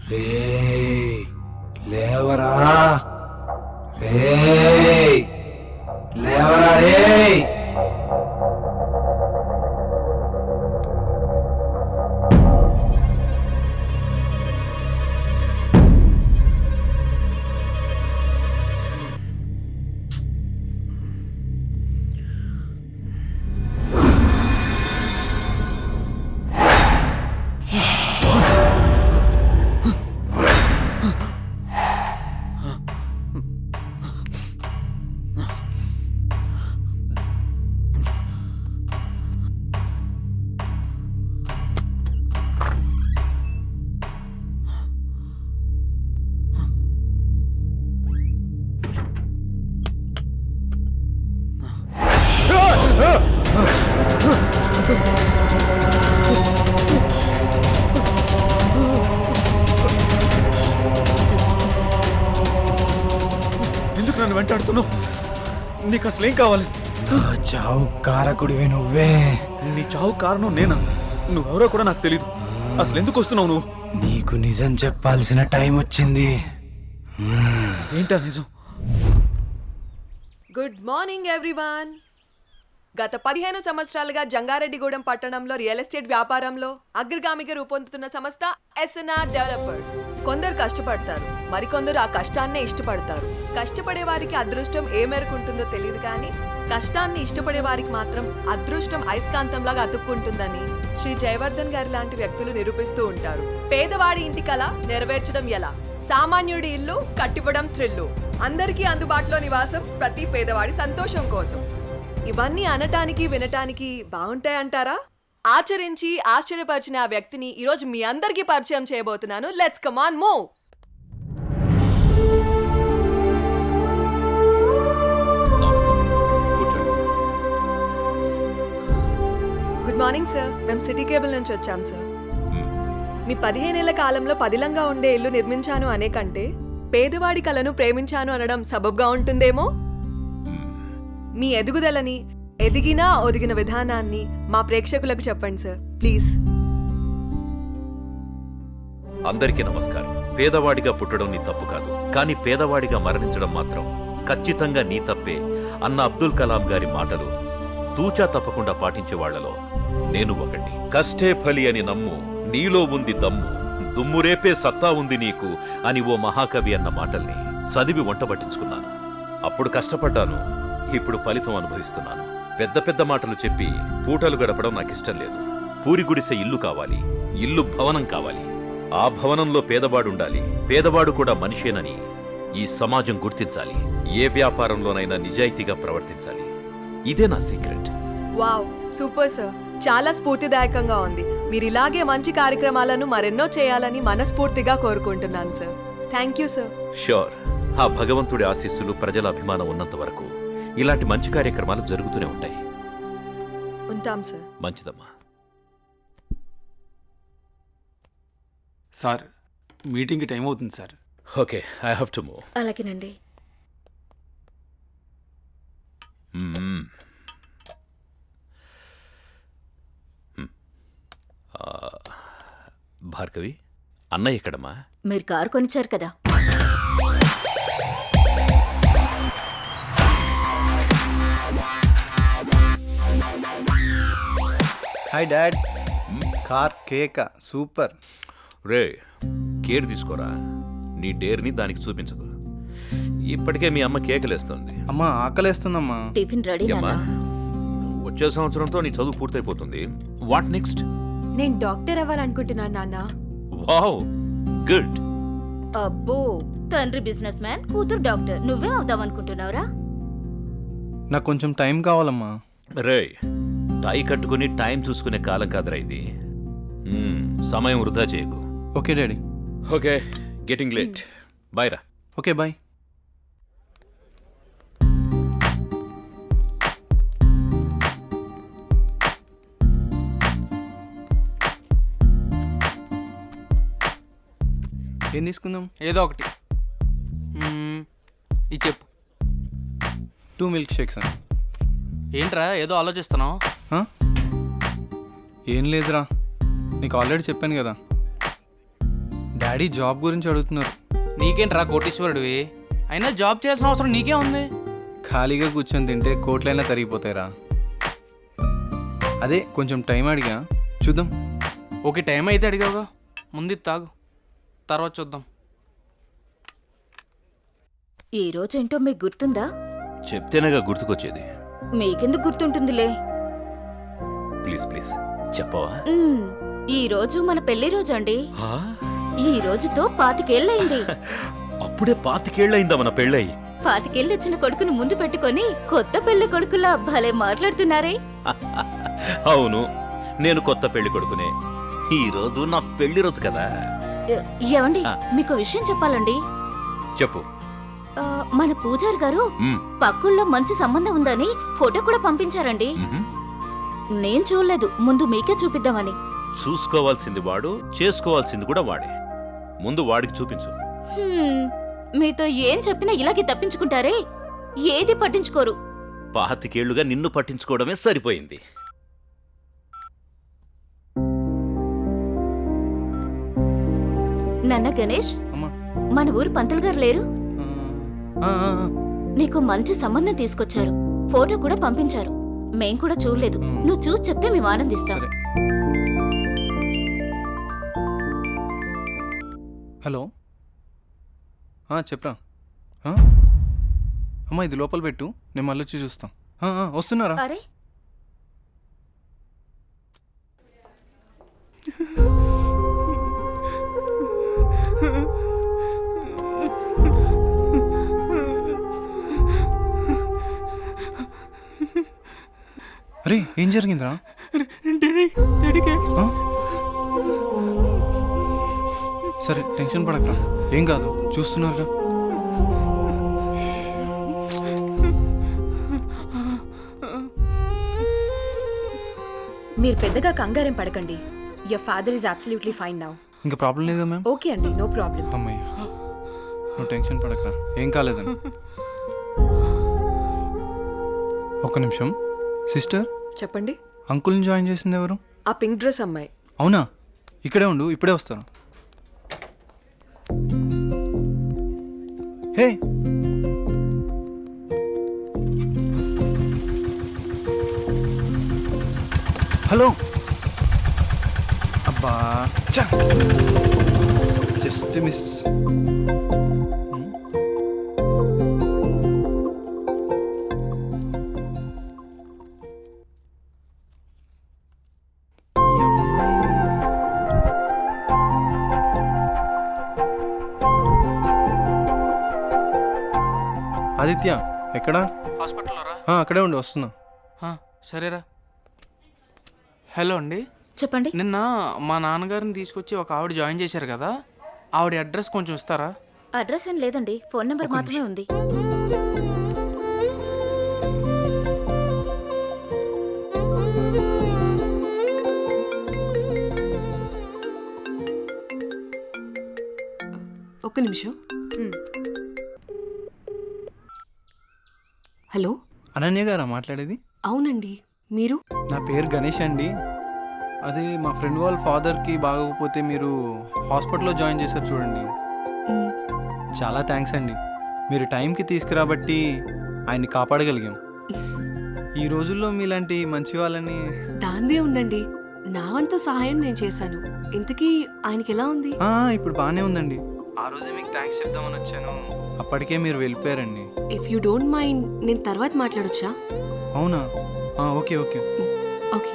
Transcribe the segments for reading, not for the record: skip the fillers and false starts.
రే లేవరా రే లేవరా రే ఎందుకు నన్ను వెంటాడుతున్నావు? నీకు అసలు ఏం కావాలి? నా చావు కారకుడివి నువ్వే. నీ చావు కారణం నేనా? నువ్వెవరో కూడా నాకు తెలీదు. అసలు ఎందుకు వస్తున్నావు నువ్వు? నీకు నిజం చెప్పాల్సిన టైం వచ్చింది. ఏంటా నిజం? Good morning everyone. గత 15 సంవత్సరాలుగా జంగారెడ్డిగూడెం పట్టణంలో రియల్ ఎస్టేట్ వ్యాపారంలో అగ్రగామిగా రూపొందుతున్న సంస్థ ఎస్ఎన్ఆర్ డెవలపర్స్. కొందరు కష్టపడతారు, మరికొందరు ఆ కష్టాన్నే ఇష్టపడతారు. కష్టపడే వారికి అదృష్టం ఏ మేరకు ఉంటుందో తెలియదు, కానీ కష్టాన్ని ఇష్టపడే వారికి మాత్రం అదృష్టం అయస్కాంతంలాగా అతుక్కుంటుందని శ్రీ జయవర్ధన్ గారి లాంటి వ్యక్తులు నిరూపిస్తూ ఉంటారు. పేదవాడి ఇంటి కల నెరవేర్చడం ఎలా, సామాన్యుడి ఇల్లు కట్టివ్వడం థ్రిల్లు, అందరికీ అందుబాటులో నివాసం ప్రతి పేదవాడి సంతోషం కోసం. ఇవన్నీ అనటానికి వినటానికి బాగుంటాయంటారా? ఆచరించి ఆశ్చర్యపరిచిన ఆ వ్యక్తిని ఈరోజు మీ అందరికీ పరిచయం చేయబోతున్నాను. Let's come on move. Good morning sir. మేము సిటీ కేబుల్ నుంచి వచ్చాం సార్. మీ 15 ఏళ్ల కాలంలో పదిలంగా ఉండే ఇల్లు నిర్మించాను అనే కంటే పేదవాడి కలను ప్రేమించాను అనడం సబబ్గా ఉంటుందేమో. మీ ఎదుగుదలని, ఎదిగినా ఒదిగిన విధానాన్ని మా ప్రేక్షకులకు చెప్పండి సార్ ప్లీజ్. అందరికీ నమస్కారం. పేదవాడిగా పుట్టడం నీ తప్పు కాదు, కానీ పేదవాడిగా మరణించడం మాత్రం ఖచ్చితంగా నీ తప్పే అన్న అబ్దుల్ కలాం గారి మాటలు తూచా తప్పకుండా పాటించే వాళ్లలో నేను ఒకటి. కష్టే ఫలి అని నమ్ము, నీలో ఉంది దమ్ము, దుమ్మురేపే సత్తా ఉంది నీకు అని ఓ మహాకవి అన్న మాటల్ని చదివి వంటబట్టించుకున్నాను. అప్పుడు కష్టపడ్డాను, ఇప్పుడు ఫలితం అనుభవిస్తున్నాను. పెద్ద పెద్ద మాటలు చెప్పి పూటలు గడపడం నాకిష్టం లేదు. పూరి గుడిసె ఇల్లు కావాలి, ఇల్లు భవనం కావాలి. ఆ భవనంలో పేదవాడుండాలి, పేదవాడు కూడా మనిషేనని ఈ సమాజం గుర్తించాలి. ఏ వ్యాపారంలోనైనా నిజాయితీగా ప్రవర్తించాలి. ఇదే నా సీక్రెట్. Wow, super sir. చాలా స్ఫూర్తిదాయకంగా ఉంది. మీరు ఇలాగే మంచి కార్యక్రమాలను మరెన్నో చేయాలని మనస్ఫూర్తిగా కోరుకుంటున్నాను sir. Thank you sir. Sure. ఆ భగవంతుడి ఆశీస్సులు, ప్రజల అభిమానం ఉన్నంత వరకు ఇలాంటి మంచి కార్యక్రమాలు జరుగుతూనే ఉంటాయి. ఉంటాం సార్. మంచిదమ్మా. సార్, మీటింగ్కి టైం అవుతుంది sir. Okay, I have to move. అలాగేనండి. భార్గవి, అన్నయ్య ఎక్కడమ్మా? మీరు కారు కొనిచ్చారు కదా. Hi dad. కార్ కేక సూపర్. రే, కేర్ తీసుకోరా. నీ డేర్ని దానికి చూపించకు. ఇప్పటికే మీ అమ్మ కేకలేస్తోంది. అమ్మా ఆకలేస్తుందమ్మా. టిఫిన్ రెడీ అమ్మా, వచ్చే సంవత్సరంతో నీ చదువు పూర్తయిపోతుంది. What next? నేను డాక్టర్ అవ్వాలనుకుంటున్నాను నాన్న. Wow, good. అబ్బో, తండ్రి బిజినెస్ మ్యాన్, కూతురు డాక్టర్. నువ్వే అవుతావనుకుంటున్నావురా? నాకు కొంచెం టైం కావాలమ్మా. రే, టై కట్టుకుని టైం చూసుకునే కాలం కాదురా ఇది. సమయం వృధా చేయకు. Okay daddy. Okay, getting late. Bye రా. Okay bye. ఏం తీసుకుందాం? ఏదో ఒకటి. ఇది చెప్పు. 2 మిల్క్ షేక్స్ అని. ఏంట్రా ఏదో ఆలోచిస్తున్నావు? ఏం లేదురా, నీకు ఆల్రెడీ చెప్పాను కదా, డాడీ జాబ్ గురించి అడుగుతున్నారు. నీకేంట్రా కోటీశ్వరుడివి? అయినా జాబ్ చేయాల్సిన అవసరం నీకే ఉంది. ఖాళీగా కూర్చొని తింటే కోట్లైనా తరిగిపోతాయిరా. అదే కొంచెం టైం అడిగా, చూద్దాం. ఓకే, టైం అయితే అడిగావుగా, ముందు ఇది తాగు, తర్వాత చూద్దాం. ఈ రోజేంటో మీకు గుర్తుందా? చెప్తేనేగా గుర్తుకొచ్చేది. మీకెందుకు గుర్తుంటుందిలే. ప్లీజ్ ప్లీజ్ చెప్పవా? మ్మ్, ఈ రోజు మన పెళ్లి రోజు అండి. ఈ రోజుతో 25 ఏళ్ళయింది. అప్పుడే 25 ఏళ్ళయిందా మన పెళ్ళయి? 25 ఏళ్ళు వచ్చిన కొడుకును ముందు పెట్టుకొని కొత్త పెళ్లి కొడుకులా భలే మాట్లాడుతున్నారే. అవును, నేను కొత్త పెళ్లి కొడుకునే. ఈ రోజు నా పెళ్లి రోజు కదా. ఏమండి, మీకు విషయం చెప్పాలండి. చెప్పు. మన పూజారి గారు మ్మ్. పక్కుల్లో మంచి సంబంధం ఉందని ఫోటో కూడా పంపించారండి. మ్మ్. నేను చూడలేదు, ముందు మీకే చూపిద్దామని. చూసుకోవాల్సింది వాడు, చేసుకోవాల్సింది కూడా వాడే. ముందు వాడికి చూపించు. హ్మ్, మీతో ఏం చెప్పినా ఇలాగే తప్పించుకుంటారే, ఏది పట్టించుకోరు. 25 ఏళ్లుగా నిన్ను పట్టించుకోవడమే సరిపోయింది. నాన్న గణేష్, అమ్మా. మన ఊరు పంతులు గారు లేరు? ఆ, ఆ, ఆ. నీకు మంచి సంబంధం తీసుకొచ్చారు, ఫోటో కూడా పంపించారు. మేం కూడా చూడలేదు, నువ్వు చూసి చెప్తే మేము ఆనందిస్తాం. సరే. హలో, చెప్పరా. అమ్మా, ఇది లోపల పెట్టు, నేను మళ్ళీ వచ్చి చూస్తాం. వస్తున్నారా? అరే, అరే, ఏం జరిగిందిరా? ఆ? సరే, టెన్షన్ పడకరా, ఏం కాదు, చూస్తున్నారుగా. మీరు పెద్దగా కంగారేం పడకండి. Your father is absolutely fine now. ఇంకా ప్రాబ్లం లేదా మ్యామ్? ఓకే అండి, నో ప్రాబ్లం. అమ్మయ్య, నువ్వు టెన్షన్ పడకరా, ఏం కాలేదని. ఒక్క నిమిషం. సిస్టర్, చెప్పండి. అంకుల్ని జాయిన్ చేసింది ఎవరు? ఆ పింక్ డ్రెస్ అమ్మాయి. అవునా? ఇక్కడే ఉండు, ఇప్పుడే వస్తాను. హే, హలో. అబ్బా, జస్ట్ మిస్. ఆదిత్య, ఎక్కడా? హాస్పిటల్లో రా. అక్కడే ఉండి వస్తున్నా. సరేరా. హలో అండి, చెప్పండి. నిన్న మా నాన్నగారిని తీసుకొచ్చి ఒక ఆవిడ జాయిన్ చేశారు కదా, ఆవిడ అడ్రస్ కొంచెం ఇస్తారా? అడ్రస్ ఏం లేదండి, ఫోన్ నెంబర్ మాత్రమే ఉంది. ఒక్క నిమిషం. హలో, అనన్య గారా మాట్లాడేది? అవునండి, మీరు? నా పేరు గణేష్ అండి. అదే మా ఫ్రెండ్ వాళ్ళ ఫాదర్కి బాగోకపోతే మీరు హాస్పిటల్లో జాయిన్ చేశారు చూడండి. చాలా థ్యాంక్స్ అండి, మీరు టైంకి తీసుకురాబట్టి ఆయన్ని కాపాడగలిగాం. ఈ రోజుల్లో మీలాంటి మంచి వాళ్ళని. దాందే ఉందండి, నా వంతు సహాయం నేను చేశాను. ఇంతకీ ఆయనకి ఎలా ఉంది? ఇప్పుడు బాగానే ఉందండి. ఆ రోజే మీకు థ్యాంక్స్ చెప్దామని వచ్చాను, అప్పటికే మీరు వెళ్ళిపోయారండి. ఇఫ్ యూ డోంట్ మైండ్ నేను తర్వాత మాట్లాడొచ్చా? అవునా? Okay okay. ఓకే.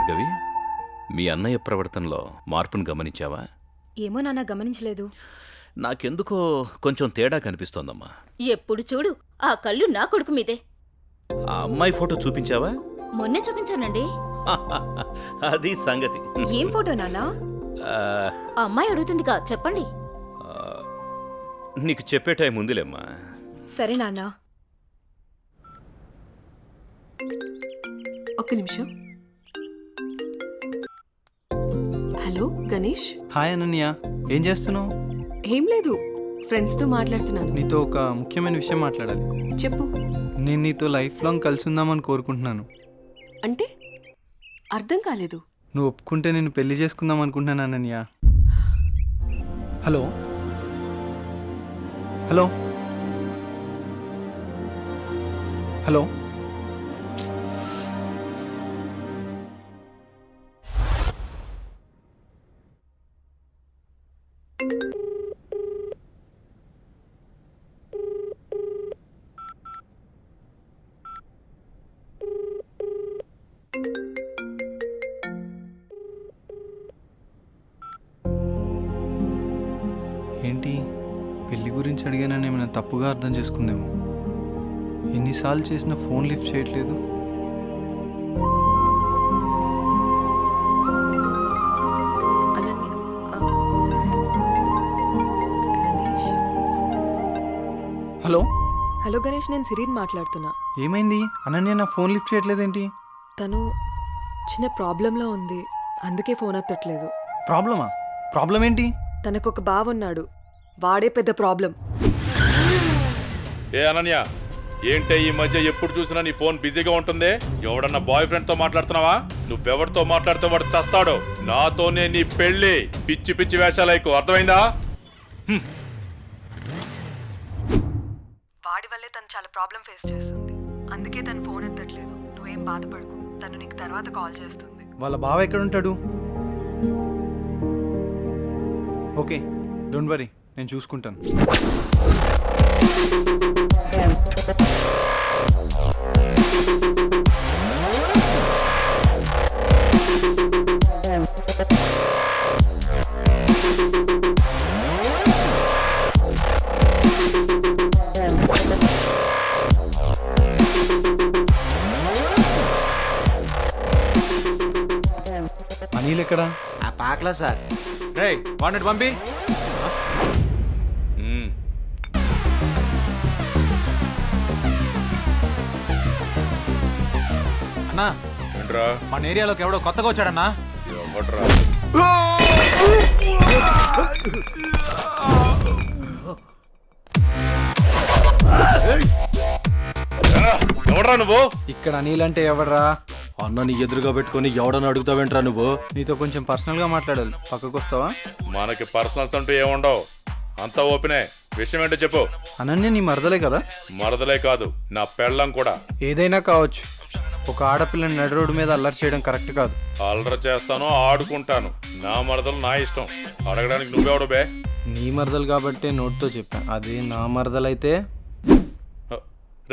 భార్గవి, మీ అన్నయ్య ప్రవర్తనలో మార్పును గమనించావా? ఏమో నాన్న గమనించలేదు. నాకెందుకో కొంచెం తేడా కనిపిస్తోందమ్మా. ఎప్పుడు చూడు ఆ కళ్ళు నా కొడుకు మీదే. ఆ అమ్మాయి ఫోటో చూపించావా? మొన్నే చూపించానండి. అది సంగతి. ఏం ఫోటో నాన్నా? ఆ, ఆ అమ్మాయి అడుగుతుందిగా, చెప్పండి. ఆ, నీకు చెప్పే టైం ఉందిలేమ్మా. సరే నాన్నా. ఒక్క నిమిషం. హలో గణేష్. హాయ్ అనన్య, ఏం చేస్తున్నావు? ఏం లేదు, ఫ్రెండ్స్తో మాట్లాడుతున్నాను. నీతో ఒక ముఖ్యమైన విషయం మాట్లాడాలి. చెప్పు. నేను నీతో లైఫ్ లాంగ్ కలిసి ఉందామని కోరుకుంటున్నాను. అంటే అర్థం కాలేదు. నువ్వు ఒప్పుకుంటే నేను పెళ్లి చేసుకుందాం అనుకుంటున్నాను అనన్య. Hello hello hello. ఏంటి, పెళ్లి గురించి అడిగానని ఏమైనా తప్పుగా అర్థం చేసుకుందేమో. ఎన్నిసార్లు చేసినా ఫోన్ లిఫ్ట్ చేయట్లేదు. అనన్య, గణేష్. హలో, హలో గణేష్, నేను సిరీన్ మాట్లాడుతున్నా. ఏమైంది? అనన్య నా ఫోన్ లిఫ్ట్ చేయట్లేదేంటి? తను చిన్న ప్రాబ్లంలో ఉంది, అందుకే ఫోన్ ఎత్తట్లేదు. ప్రాబ్లమా? ప్రాబ్లం ఏంటి? తనకొక బావ ఉన్నాడు, వాడే పెద్ద ప్రాబ్లం. ఏ అనన్య, ఏంటే ఈ మధ్య ఎప్పుడు చూసినా నీ ఫోన్ బిజీగా ఉంటుంది? ఎవడన్నా బాయ్ ఫ్రెండ్ తో మాట్లాడుతున్నావా? నువ్వెవరితో మాట్లాడితే వాడు చస్తాడు. నాతోనే నీ పెళ్లి. పిచ్చి పిచ్చి వేషాలైకు, అర్థమైందా? వాడి వల్లే తను చాలా ప్రాబ్లం ఫేస్ చేస్తుంది, అందుకే తను ఫోన్ ఎత్తట్లేదు. నువ్వేం బాధపడకు, తను నీకు తర్వాత కాల్ చేస్తుంది. వాళ్ళ బావ ఎక్కడ ఉంటాడు? ఓకే, డోంట్ వరీ, నేను చూసుకుంటాను. అనిల్ ఎక్కడా? ఆ పాకలా సార్. రేయ్, వాడిని పంపి. అన్నా, ఏంట్రా? మన ఏరియాలోకి ఎవడో కొత్తగా వచ్చాడన్నా. ఎవడ్రా? ఎవడ్రా నువ్వు? ఇక్కడ అనిల్ అంటే ఎవడ్రా? అన్న నీ ఎదురుగా పెట్టుకొని ఎవడని అడుగుతావేంట్రా నువ్వు? నీతో కొంచెం పర్సనల్గా మాట్లాడాలి, పక్కకు వస్తావా? మనకి పర్సనల్స్ అంటూ ఏముండవు, అంతా ఓపెనే. విషయం ఏంటో చెప్పు. అనన్య నీ మరదలే కదా? మరదలే కాదు, నా పెళ్ళం కూడా. ఏదైనా కావచ్చు, ఒక ఆడపిల్లని నడి రోడ్డు మీద అల్లరి చేయడం కరెక్ట్ కాదు. అల్లరి చేస్తాను, ఆడుకుంటాను. నా మరదలు నా ఇష్టం. అడగడానికి నువ్వెవడు బే? నీ మరదలు కాబట్టే నోట్తో చెప్పాను, అదే నా మరదలైతే.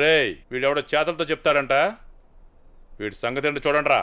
రేయ్, వీడెవడో చేతలతో చెప్తాడంట. వీడి సంగతి ఏంటో చూడండి రా.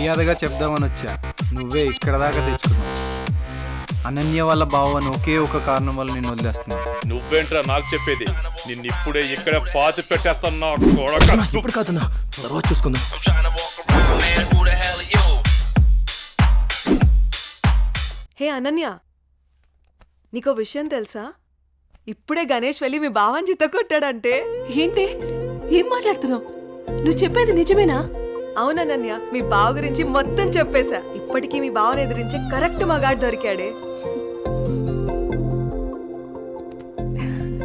మర్యాదగా చెప్దామని వచ్చా, నువ్వే ఇక్కడ దాకా తెచ్చుకున్నావు. అనన్య వాళ్ళ బావ అని ఒకే ఒక కారణం వల్ల నేను వదిలేస్తున్నా. నువ్వేంట్రా నాకు చెప్పేది? నిన్నిప్పుడే ఇక్కడే పాతి పెట్టేస్తున్నా కొడక. ఇప్పుడు కాదన్నా, తర్వాత చూసుకుందాం. హే అనన్య, నీకో విషయం తెలుసా? ఇప్పుడే గణేష్ వెళ్ళి మీ బావని చిత్త కొట్టాడంటే. ఏంటి ఏం మాట్లాడుతున్నావు? నువ్వు చెప్పేది నిజమేనా? అవునన్నయ్య, మీ బావ గురించి మొత్తం చెప్పేశా. ఇప్పటికీ మీ బావని ఎదిరించే కరెక్ట్ మగాడు దొరికాడే.